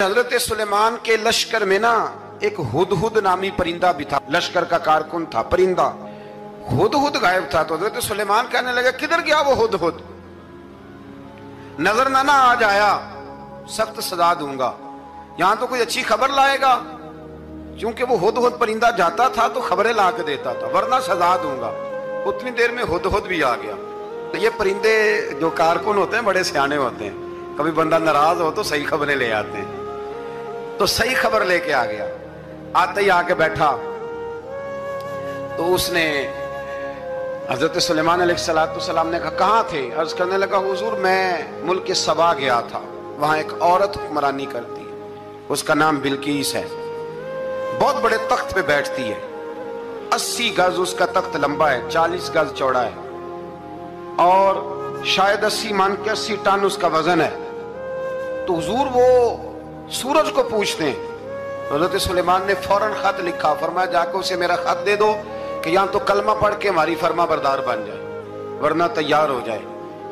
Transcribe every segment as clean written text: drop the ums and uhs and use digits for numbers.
हजरत सुलेमान के लश्कर में ना एक हुदहुद नामी परिंदा भी था, लश्कर का कारकुन था। परिंदा हुदहुद गायब था तो हजरत सुलेमान कहने लगे किधर गया वो हुदहुद, नजर ना आज आया सख्त सजा दूंगा, यहां तो कोई अच्छी खबर लाएगा। क्योंकि वो हुदहुद परिंदा जाता था तो खबरें ला के देता था, वरना सजा दूंगा। उतनी देर में हुदहुद भी आ गया। तो ये परिंदे जो कारकुन होते हैं बड़े सियाने होते हैं, कभी बंदा नाराज हो तो सही खबरें ले आते हैं। तो सही खबर लेके आ गया, आते ही आके बैठा तो उसने हजरत सुलेमान अलैहिस्सलाम ने कहा कहाँ थे? अर्ज करने लगा हुजूर मैं मुल्क सबा गया था, वहां एक औरत हुक्मरानी करती है, उसका नाम बिल्कीस है, बहुत बड़े तख्त पे बैठती है, 80 गज उसका तख्त लंबा है, 40 गज चौड़ा है और शायद 80 मान के 80 टन उसका वजन है। तो हुजूर वो सूरज को पूछते हैं। हज़रत सुलेमान ने फौरन खत लिखा, फरमाया जाकर उसे मेरा खत दे दो कि यहाँ तो कलमा पढ़ के हमारी फरमा बरदार बन जाए, वरना तैयार हो जाए।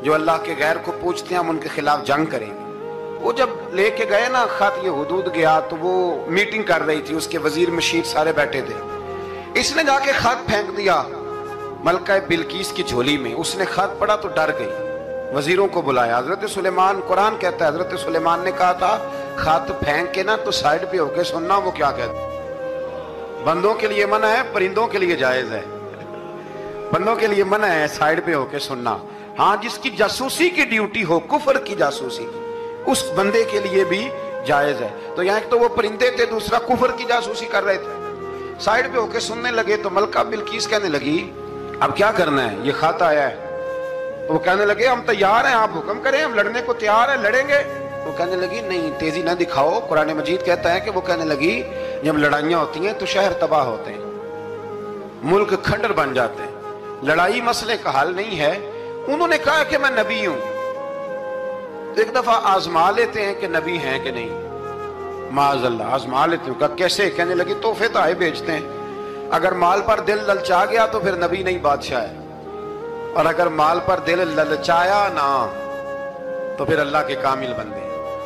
जो अल्लाह के गैर को पूछते हैं हम उनके खिलाफ जंग करेंगे। वो जब लेके गए ना खत, ये हुदूद गया तो वो मीटिंग कर रही थी, उसके वजीर मशीर सारे बैठे थे। इसने जाके खत फेंक दिया मलका बिल्कीस की झोली में। उसने खत पढ़ा तो डर गई, वजीरों को बुलाया। हजरत सुलेमान, कुरान कहता है हजरत सुलेमान ने कहा था खत फेंक के ना तो साइड पे होके सुनना वो क्या कहते। बंदों के लिए मना है, परिंदों के लिए जायज है। बंदों के लिए मना है साइड पे होके सुनना। हाँ, जिसकी जासूसी की ड्यूटी हो, कुफर की जासूसी, उस बंदे के लिए भी जायज है। तो यहाँ एक तो वो परिंदे थे, दूसरा कुफर की जासूसी कर रहे थे। साइड पे होके सुनने लगे तो मलका बिल्कीस कहने लगी अब क्या करना है, ये खत आया है। तो वो कहने लगे हम तैयार हैं, आप हुक्म करें, हम लड़ने को तैयार हैं, लड़ेंगे। वो कहने लगी नहीं तेजी ना दिखाओ, कुरान मजीद कहता है कि वो कहने लगी जब लड़ाइयां होती हैं तो शहर तबाह होते हैं, मुल्क खंडर बन जाते हैं, लड़ाई मसले का हल नहीं है। उन्होंने कहा कि मैं नबी हूं, तो एक दफा आजमा लेते हैं कि नबी हैं कि नहीं। माज़अल्लाह आजमा लेते हैं। कहा कैसे? कहने लगी तोहफे तो आए बेचते हैं, अगर माल पर दिल ललचा गया तो फिर नबी नहीं बादशाह है, और अगर माल पर दिल ललचाया ना तो फिर अल्लाह के कामिल बंदे।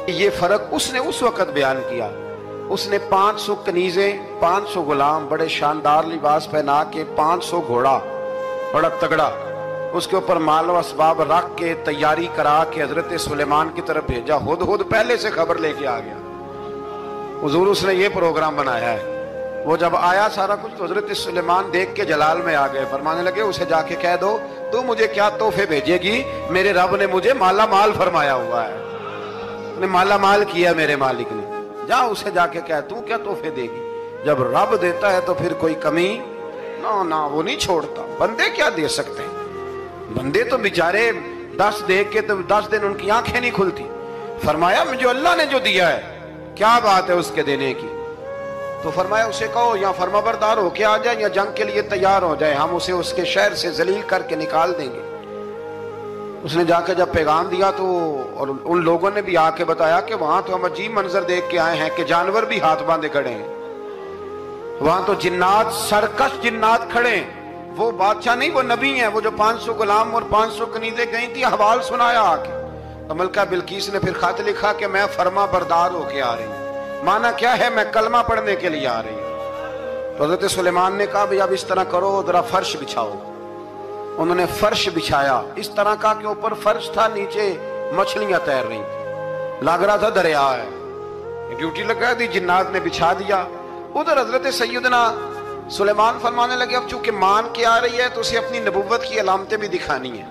ये फर्क उसने उस वक्त बयान किया। उसने 500 कनीजे, 500 गुलाम, बड़े शानदार लिबास पहना के, 500 घोड़ा बड़ा तगड़ा, उसके ऊपर माल व असबाब रख के तैयारी करा के हजरत सुलेमान की तरफ भेजा। हुदहुद पहले से खबर लेके आ गया, हुजूर उसने ये प्रोग्राम बनाया है। वो जब आया सारा कुछ तो हजरत सुलेमान देख के जलाल में आ गए, फरमाने लगे उसे जाके कह दो तू मुझे क्या तोहफे भेजेगी, मेरे रब ने मुझे माला माल फरमाया हुआ है, ने माला माल किया मेरे मालिक ने। जा उसे जाके कह तू क्या तोहफे देगी। जब रब देता है तो फिर कोई कमी ना ना वो नहीं छोड़ता। बंदे क्या दे सकते हैं, बंदे तो बेचारे 10 दे के तो 10 दिन उनकी आंखें नहीं खुलती। फरमाया मुझे अल्लाह ने जो दिया है क्या बात है उसके देने की। तो फरमाया उसे कहो या फरमाबरदार होके आ जाए या जंग के लिए तैयार हो जाए, हम उसे उसके शहर से जलील करके निकाल देंगे। उसने जाकर जब पैगाम दिया तो और उन लोगों ने भी आके बताया कि वहां तो हम अजीब मंजर देख के आए हैं कि जानवर भी हाथ बांधे खड़े हैं, वहां तो जिन्नात, सरकश जिन्नात खड़े हैं। वो बादशाह नहीं, वो नबी हैं, वो जो 500 गुलाम और 500 कनीजे गई थी, हवाल सुनाया आके। तो मलका बिल्कीस ने फिर खत लिखा कि मैं फरमा बरदार होके आ रही हूँ। माना क्या है, मैं कलमा पढ़ने के लिए आ रही हूँ। तो हज़रत सुलेमान ने कहा भाई अब इस तरह करो, जरा फर्श बिछाओ। उन्होंने फर्श बिछाया, इस तरह का कि ऊपर फर्श था, नीचे मछलियां तैर रही थी, लग रहा था दरिया है। ड्यूटी लगा दी, जिन्नात ने बिछा दिया। उधर हजरत सैयदना सुलेमान फरमाने लगे अब चूंकि मान के आ रही है तो उसे अपनी नबुव्वत की अलामतें भी दिखानी है।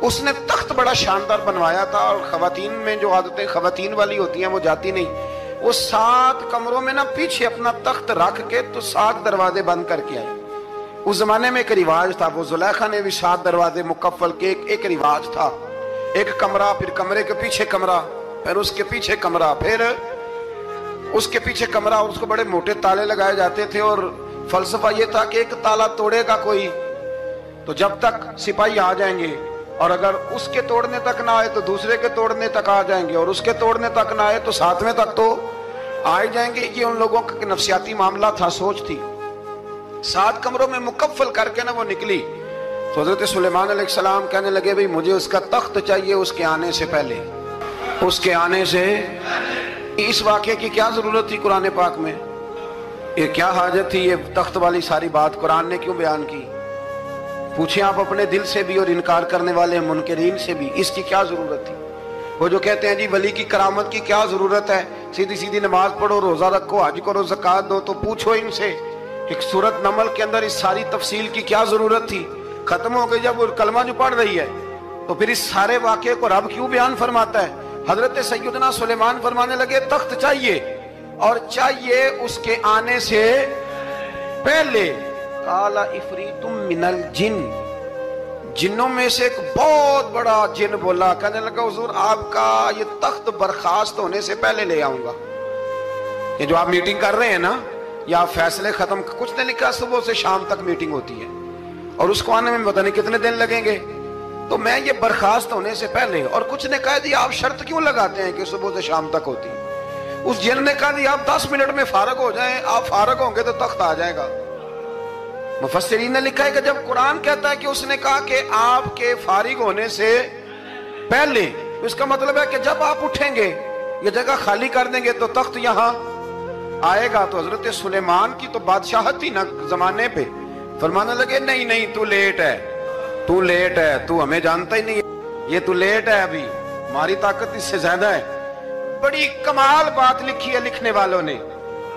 उसने तख्त बड़ा शानदार बनवाया था, और खवातीन में जो आदतें खवातीन वाली होती हैं वो जाती नहीं। वो 7 कमरों में ना पीछे अपना तख्त रख के तो 7 दरवाजे बंद करके आए। उस जमाने में एक रिवाज था, वो जुलेखा ने भी 7 दरवाजे मुकफ्फल के एक रिवाज था। एक कमरा, फिर कमरे के पीछे कमरा, फिर उसके पीछे कमरा, फिर उसके पीछे कमरा, और उसको बड़े मोटे ताले लगाए जाते थे। और फलसफा ये था कि एक ताला तोड़ेगा कोई तो जब तक सिपाही आ जाएंगे, और अगर उसके तोड़ने तक ना आए तो दूसरे के तोड़ने तक आ जाएंगे, और उसके तोड़ने तक ना आए तो 7वें तक तो आ ही जाएंगे। ये उन लोगों का नफसियाती मामला था, सोच थी। 7 कमरों में मुकफ्फल करके ना वो निकली। तो हजरत सुलेमान अलैहिस्सलाम कहने लगे भाई मुझे उसका तख्त चाहिए उसके आने से पहले, उसके आने से اس واقعے کی کیا ضرورت تھی قرآن پاک میں؟ یہ کیا حاجت تھی یہ تخت والی ساری بات قرآن نے کیوں بیان کی؟ پوچھیں آپ اپنے دل سے بھی اور انکار کرنے والے منکرین سے بھی، اس کی کیا ضرورت تھی؟ وہ جو کہتے ہیں جی ولی کی کرامت کی کیا ضرورت ہے، سیدھی سیدھی نماز پڑھو، روزہ رکھو، حج کرو، زکوٰۃ دو، تو پوچھو ان سے ایک سورت نمل کے اندر اس ساری تفصیل کی کیا ضرورت تھی؟ ختم ہو گئی جب وہ کلمہ جو پڑھ رہی ہے تو پھر اس سارے واقعے کو رب کیوں بیان فرماتا ہے؟ حضرت سیدنا سلیمان فرمانے لگے تخت چاہیے، اور چاہیے اس کے آنے سے پہلے۔ قال عفریت من الجن، جنوں میں سے ایک بہت بڑا جن بولا، کہنے لگا حضور آپ کا یہ تخت برخاست ہونے سے پہلے لے آؤں گا۔ یہ جو آپ میٹنگ کر رہے ہیں نا، یا فیصلے ختم، کچھ نے لکھا صبح سے شام تک میٹنگ ہوتی ہے اور اس کو آنے میں پتہ نہیں کتنے دن لگیں گے، تو میں یہ برخاست ہونے سے پہلے، اور کچھ نے کہا جی آپ شرط کیوں لگاتے ہیں کہ صبح سے شام تک ہوتی ہے؟ اس جن نے کہا جی آپ 10 منٹ میں فارغ ہو جائیں، آپ فارغ ہوں گے تو تخت آ جائے گا۔ مفسرین نے لکھا ہے کہ جب قرآن کہتا ہے کہ اس نے کہا کہ آپ کے فارغ ہونے سے پہلے، اس کا مطلب ہے کہ جب آپ اٹھیں گے یہ جگہ خالی کر دیں گے تو تخت یہاں آئے گا۔ تو حضرت سلیمان کی تو بادشاہت تھی نا زمانے پہ، فرمانے لگے نہیں نہیں تو لیٹ ہے، تو لیٹ ہے، تو ہمیں جانتا ہی نہیں، یہ تو لیٹ ہے، ابھی ہماری طاقت اس سے زیادہ ہے۔ بڑی کمال بات لکھی ہے لکھنے والوں نے۔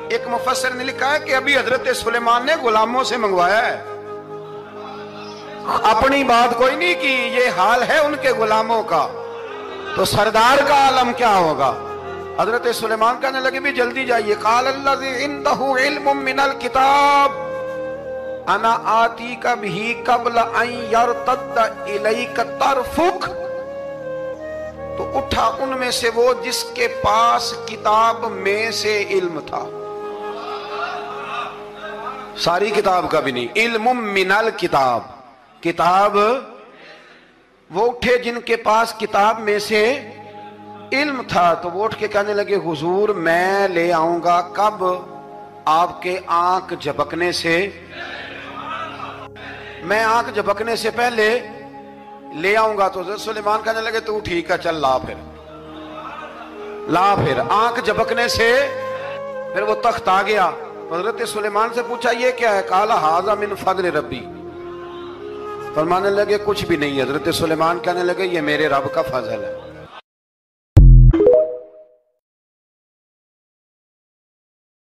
ایک مفسر نے لکھا ہے کہ ابھی حضرت سلیمان نے غلاموں سے منگوایا ہے، اپنی بات کوئی نہیں کی، یہ حال ہے ان کے غلاموں کا، تو سردار کا عالم کیا ہوگا؟ حضرت سلیمان کہنے لگے بھی جلدی جائیے۔ قال الذی عنده علم من الکتاب انا آتیک بہ قبل ان یرتد الیک طرفک، تو اٹھا ان میں سے وہ جس کے پاس کتاب میں سے علم تھا، ساری کتاب کا بھی نہیں، علم من الکتاب، کتاب، وہ اٹھے جن کے پاس کتاب میں سے علم تھا، تو وہ اٹھ کے کہنے لگے حضور میں لے آؤں گا، کب؟ آپ کے آنکھ جھپکنے سے، میں آنکھ جھپکنے سے پہلے لے آؤں گا۔ تو حضرت سلیمان کہنے لگے تو ٹھیک ہے چل لا پھر، لا پھر۔ آنکھ جھپکنے سے پھر وہ تخت آ گیا۔ حضرت سلیمان سے پوچھا یہ کیا ہے؟ قال ھذا من فضل ربی، فرمانے لگے کچھ بھی نہیں۔ حضرت سلیمان کہنے لگے یہ میرے رب کا فضل ہے۔